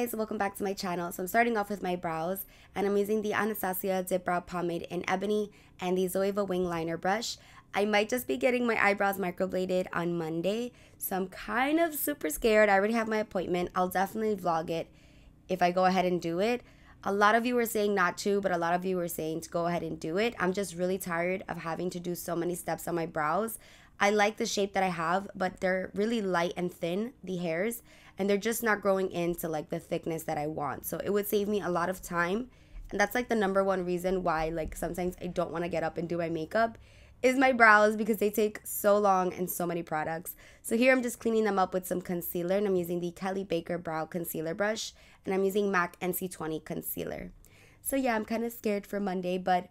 guys, welcome back to my channel. So I'm starting off with my brows, and I'm using the Anastasia Dip Brow Pomade in Ebony and the ZOeva Wing Liner Brush. I might just be getting my eyebrows microbladed on Monday, so I'm kind of super scared. I already have my appointment. I'll definitely vlog it if I go ahead and do it. A lot of you were saying not to, but a lot of you were saying to go ahead and do it. I'm just really tired of having to do so many steps on my brows. I like the shape that I have, but they're really light and thin, the hairs, and they're just not growing into like the thickness that I want. So it would save me a lot of time, and that's like the #1 reason why like sometimes I don't want to get up and do my makeup is my brows, because they take so long and so many products. So here I'm just cleaning them up with some concealer, and I'm using the Kelley Baker Brow Concealer Brush, and I'm using MAC NC20 Concealer. So yeah, I'm kind of scared for Monday, but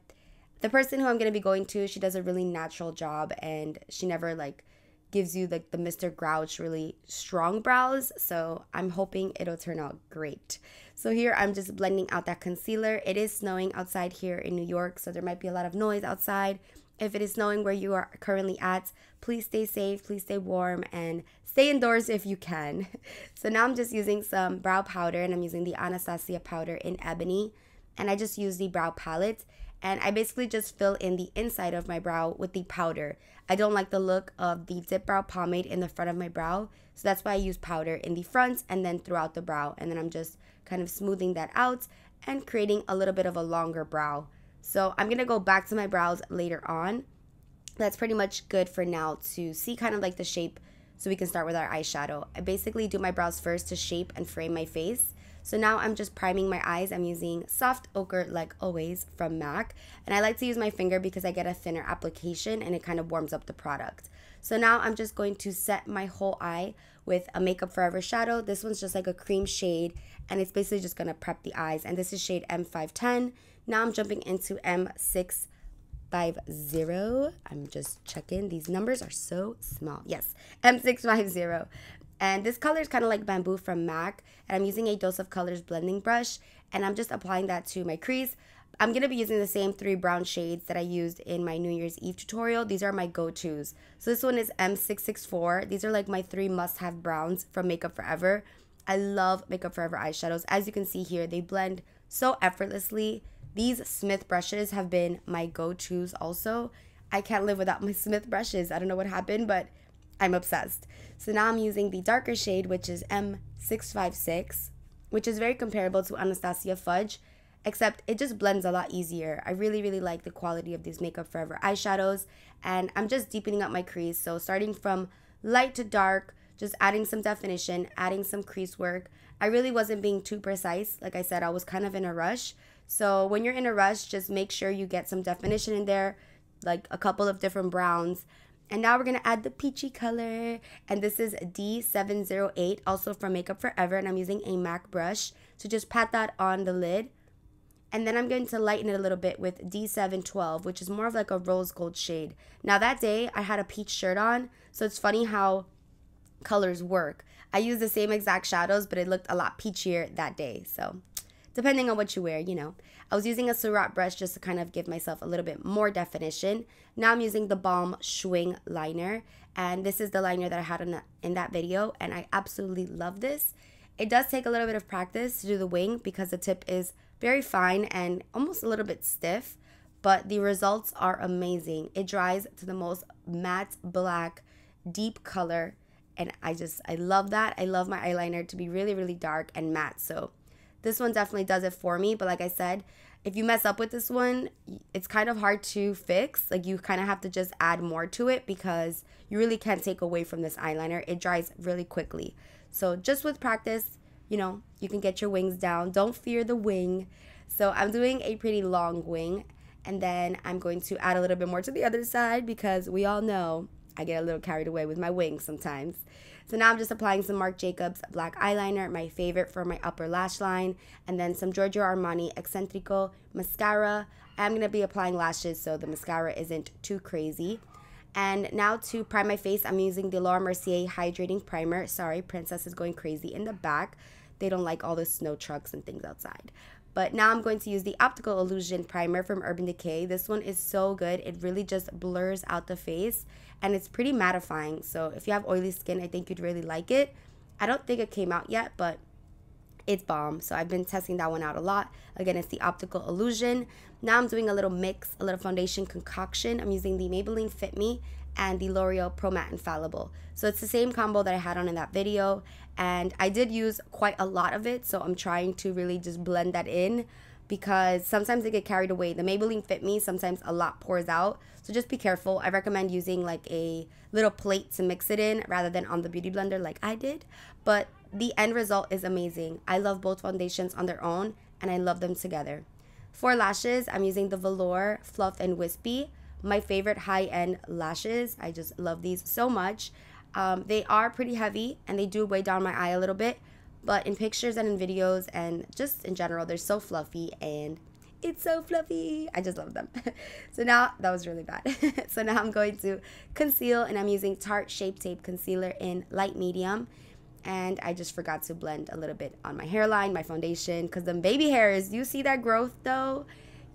the person who I'm going to be going to, she does a really natural job, and she never like gives you like the Mr. Grouch really strong brows, so I'm hoping it'll turn out great. So here I'm just blending out that concealer. It is snowing outside here in New York, so there might be a lot of noise outside. If it is snowing where you are currently at, please stay safe, please stay warm, and stay indoors if you can. So now I'm just using some brow powder, and I'm using the Anastasia powder in Ebony, and I just use the brow palette, and I basically just fill in the inside of my brow with the powder. I don't like the look of the dip brow pomade in the front of my brow, so that's why I use powder in the front and then throughout the brow, and then I'm just kind of smoothing that out and creating a little bit of a longer brow. So I'm going to go back to my brows later on. That's pretty much good for now to see kind of like the shape, so we can start with our eyeshadow. I basically do my brows first to shape and frame my face. So now I'm just priming my eyes. I'm using Soft Ochre like always from MAC. And I like to use my finger because I get a thinner application and it kind of warms up the product. So now I'm just going to set my whole eye with a Makeup Forever shadow. This one's just like a cream shade, and it's basically just going to prep the eyes. And this is shade M510. Now I'm jumping into M650. I'm just checking. These numbers are so small. Yes, M650. And this color is kind of like Bamboo from MAC. And I'm using a Dose of Colors blending brush, and I'm just applying that to my crease. I'm going to be using the same 3 brown shades that I used in my New Year's Eve tutorial. These are my go-tos. So this one is M664. These are like my 3 must-have browns from Makeup Forever. I love Makeup Forever eyeshadows. As you can see here, they blend so effortlessly. These Smith brushes have been my go-tos also. I can't live without my Smith brushes. I don't know what happened, but I'm obsessed. So now I'm using the darker shade, which is M656, which is very comparable to Anastasia Fudge, except it just blends a lot easier. I really, really like the quality of these Makeup Forever eyeshadows, and I'm just deepening up my crease. So starting from light to dark, just adding some definition, adding some crease work. I really wasn't being too precise. Like I said, I was kind of in a rush. So when you're in a rush, just make sure you get some definition in there, like a couple of different browns. And now we're going to add the peachy color, and this is D708, also from Makeup Forever, and I'm using a MAC brush to just pat that on the lid. And then I'm going to lighten it a little bit with D712, which is more of like a rose gold shade. Now that day, I had a peach shirt on, so it's funny how colors work. I used the same exact shadows, but it looked a lot peachier that day, so depending on what you wear, you know. I was using a Surratt brush just to kind of give myself a little bit more definition. Now I'm using the Balm Schwing liner, and this is the liner that I had in that video, and I absolutely love this. It does take a little bit of practice to do the wing because the tip is very fine and almost a little bit stiff, but the results are amazing. It dries to the most matte black, deep color, and I love that. I love my eyeliner to be really, really dark and matte, so this one definitely does it for me. But like I said, if you mess up with this one, it's kind of hard to fix. Like you kind of have to just add more to it because you really can't take away from this eyeliner. It dries really quickly. So just with practice, you know, you can get your wings down. Don't fear the wing. So I'm doing a pretty long wing, and then I'm going to add a little bit more to the other side because we all know I get a little carried away with my wings sometimes. So now I'm just applying some Marc Jacobs black eyeliner, my favorite for my upper lash line, and then some Giorgio Armani Eccentrico mascara. I'm going to be applying lashes so the mascara isn't too crazy. And now to prime my face, I'm using the Laura Mercier Hydrating Primer. Sorry, Princess is going crazy in the back. They don't like all the snow trucks and things outside. But now I'm going to use the Optical Illusion Primer from Urban Decay. This one is so good. It really just blurs out the face, and it's pretty mattifying. So if you have oily skin, I think you'd really like it. I don't think it came out yet, but It's Balm. So I've been testing that one out a lot. Again, it's the Optical Illusion. Now I'm doing a little mix, a little foundation concoction. I'm using the Maybelline Fit Me and the L'Oreal Pro Matte Infallible. So it's the same combo that I had on in that video. And I did use quite a lot of it. So I'm trying to really just blend that in, because sometimes they get carried away. The Maybelline Fit Me, sometimes a lot pours out. So just be careful. I recommend using like a little plate to mix it in rather than on the beauty blender like I did. But the end result is amazing. I love both foundations on their own, and I love them together. For lashes, I'm using the Velour, Fluff, and Whispy. My favorite high-end lashes. I just love these so much. They are pretty heavy, and they do weigh down my eye a little bit. But in pictures and in videos and just in general, they're so fluffy, and it's so fluffy. I just love them. So now, that was really bad. So now I'm going to conceal, and I'm using Tarte Shape Tape Concealer in light medium. And I just forgot to blend a little bit on my hairline, my foundation, because them baby hairs, you see that growth though?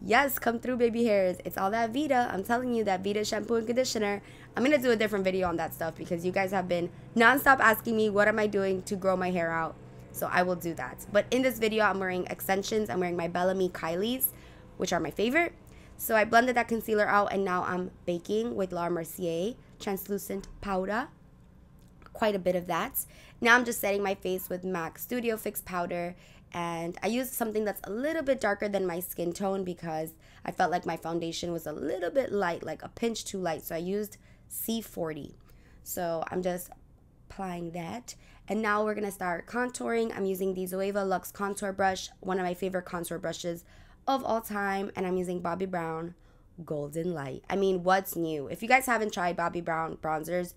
Yes, come through, baby hairs. It's all that Vita. I'm telling you, that Vita shampoo and conditioner. I'm going to do a different video on that stuff, because you guys have been nonstop asking me what am I doing to grow my hair out. So I will do that. But in this video, I'm wearing extensions. I'm wearing my Bellamy Kylie's, which are my favorite. So I blended that concealer out, and now I'm baking with La Mercier Translucent Powder. Quite a bit of that. Now I'm just setting my face with MAC Studio Fix Powder, and I used something that's a little bit darker than my skin tone because I felt like my foundation was a little bit light, like a pinch too light. So I used C40. So I'm just applying that. And now we're going to start contouring. I'm using the ZOeva Luxe Contour Brush, one of my favorite contour brushes of all time. And I'm using Bobbi Brown Golden Light. I mean, what's new? If you guys haven't tried Bobbi Brown bronzers,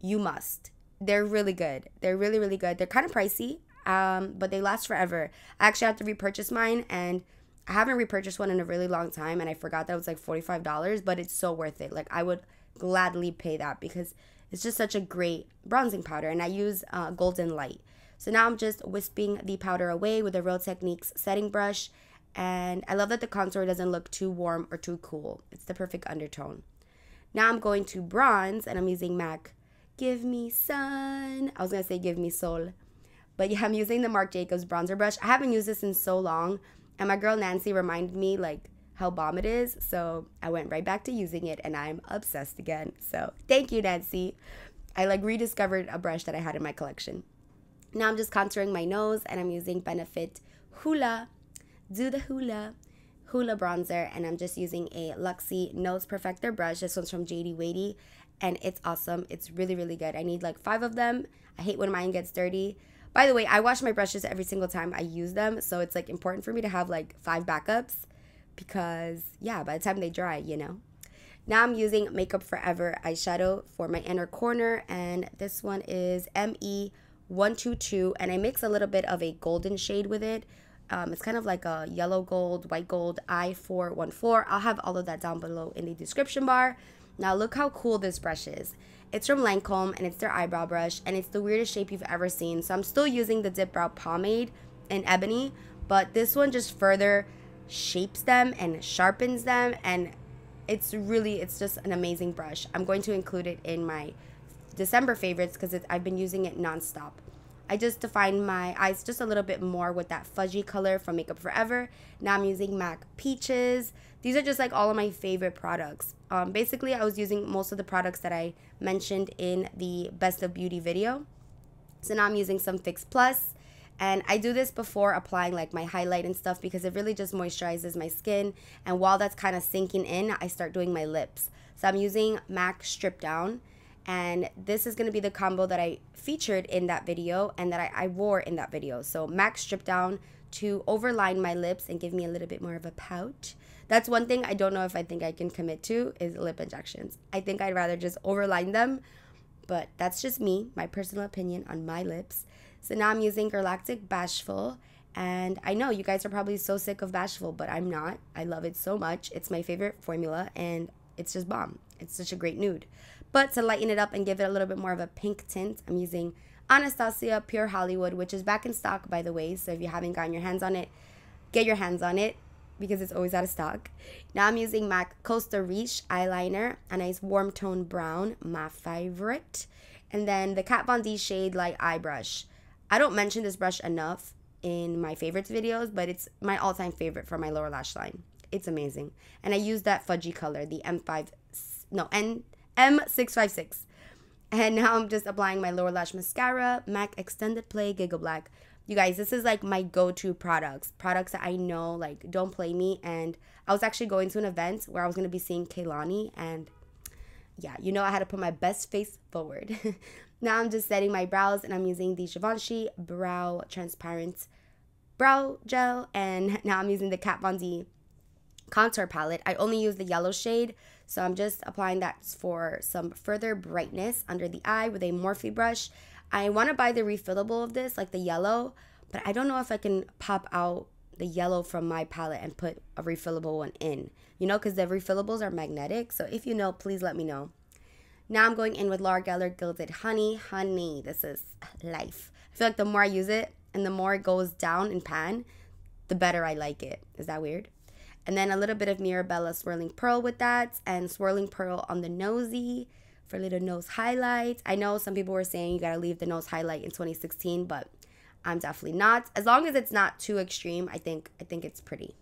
you must. They're really good. They're really, really good. They're kind of pricey, but they last forever. I actually have to repurchase mine, and I haven't repurchased one in a really long time, and I forgot that it was like $45, but it's so worth it. Like, I would gladly pay that because it's just such a great bronzing powder, and I use Golden Light. So now I'm just wisping the powder away with the Real Techniques setting brush, and I love that the contour doesn't look too warm or too cool. It's the perfect undertone. Now I'm going to bronze, and I'm using MAC Give Me Sun. I was going to say Give Me Sol. But yeah, I'm using the Marc Jacobs bronzer brush. I haven't used this in so long. And my girl Nancy reminded me like how bomb it is. So I went right back to using it, and I'm obsessed again. So thank you, Nancy. I like rediscovered a brush that I had in my collection. Now I'm just contouring my nose, and I'm using Benefit Hoola. Do the Hoola bronzer. And I'm just using a Luxie Nose Perfector brush. This one's from JD Wadey. And it's awesome. It's really, really good. I need like 5 of them. I hate when mine gets dirty. By the way, I wash my brushes every single time I use them. So it's like important for me to have like 5 backups. Because yeah, by the time they dry, you know. Now I'm using Makeup Forever eyeshadow for my inner corner. And this one is ME122. And I mix a little bit of a golden shade with it. It's kind of like a yellow gold, white gold I414. I'll have all of that down below in the description bar. Now look how cool this brush is. It's from Lancome, and it's their eyebrow brush, and it's the weirdest shape you've ever seen. So I'm still using the Dip Brow Pomade in Ebony, but this one just further shapes them and sharpens them, and it's just an amazing brush. I'm going to include it in my December favorites because I've been using it nonstop. I just defined my eyes just a little bit more with that fudgy color from Makeup Forever. Now I'm using MAC Peaches. These are just like all of my favorite products. Basically, I was using most of the products that I mentioned in the Best of Beauty video. So now I'm using some Fix Plus. And I do this before applying like my highlight and stuff because it really just moisturizes my skin. And while that's kind of sinking in, I start doing my lips. So I'm using MAC Strip Down. And this is going to be the combo that I featured in that video and that I wore in that video. So MAC Strip Down to overline my lips and give me a little bit more of a pout. That's one thing I don't know if I think I can commit to is lip injections. I think I'd rather just overline them, but that's just me, my personal opinion on my lips. So now I'm using Galactic Bashful, and I know you guys are probably so sick of Bashful, but I'm not. I love it so much. It's my favorite formula, and it's just bomb. It's such a great nude. But to lighten it up and give it a little bit more of a pink tint, I'm using Anastasia Pure Hollywood, which is back in stock, by the way. So if you haven't gotten your hands on it, get your hands on it because it's always out of stock. Now I'm using MAC Costa Riche eyeliner, a nice warm tone brown, my favorite. And then the Kat Von D shade light eye brush. I don't mention this brush enough. in my favorites videos, but it's my all-time favorite for my lower lash line. It's amazing. And I use that fudgy color, the M656. And now I'm just applying my lower lash mascara, MAC Extended Play Gigablack. You guys, this is like my go-to products that I know like don't play me. And I was actually going to an event where I was going to be seeing Kelley, and yeah, you know I had to put my best face forward. Now I'm just setting my brows, and I'm using the Givenchy Brow Transparent Brow Gel, and now I'm using the Kat Von D contour palette. I only use the yellow shade, so I'm just applying that for some further brightness under the eye with a Morphe brush. I want to buy the refillable of this, like the yellow, but I don't know if I can pop out the yellow from my palette and put a refillable one in, you know, because the refillables are magnetic. So if you know, please let me know. Now I'm going in with Laura Geller Gilded Honey. Honey, this is life. I feel like the more I use it and the more it goes down in pan, the better I like it. Is that weird? And then a little bit of Mirabella Swirling Pearl with that, and Swirling Pearl on the nosy for little nose highlights. I know some people were saying you gotta leave the nose highlight in 2016, but I'm definitely not. As long as it's not too extreme, I think it's pretty.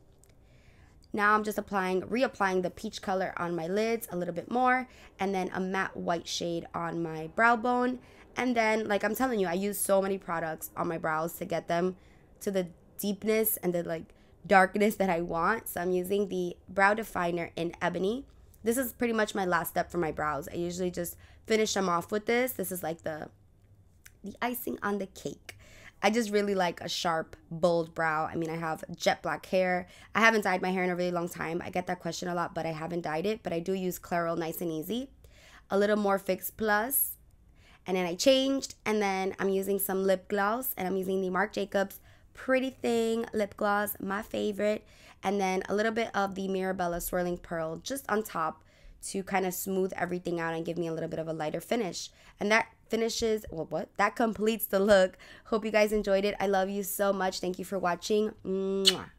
Now I'm just reapplying the peach color on my lids a little bit more, and then a matte white shade on my brow bone. And then, like I'm telling you, I use so many products on my brows to get them to the deepness and the like darkness that I want. So I'm using the brow definer in Ebony. This is pretty much my last step for my brows. I usually just finish them off with this. This is like the icing on the cake. I just really like a sharp, bold brow. I mean, I have jet black hair. I haven't dyed my hair in a really long time. I get that question a lot, but I haven't dyed it. But I do use Clairol Nice and Easy. A little more Fix Plus. And then I changed. And then I'm using some lip gloss. And I'm using the Marc Jacobs Pretty Thing lip gloss, my favorite. And then a little bit of the Mirabella Swirling Pearl just on top to kind of smooth everything out and give me a little bit of a lighter finish. And that finishes, that completes the look. Hope you guys enjoyed it. I love you so much. Thank you for watching. Mwah.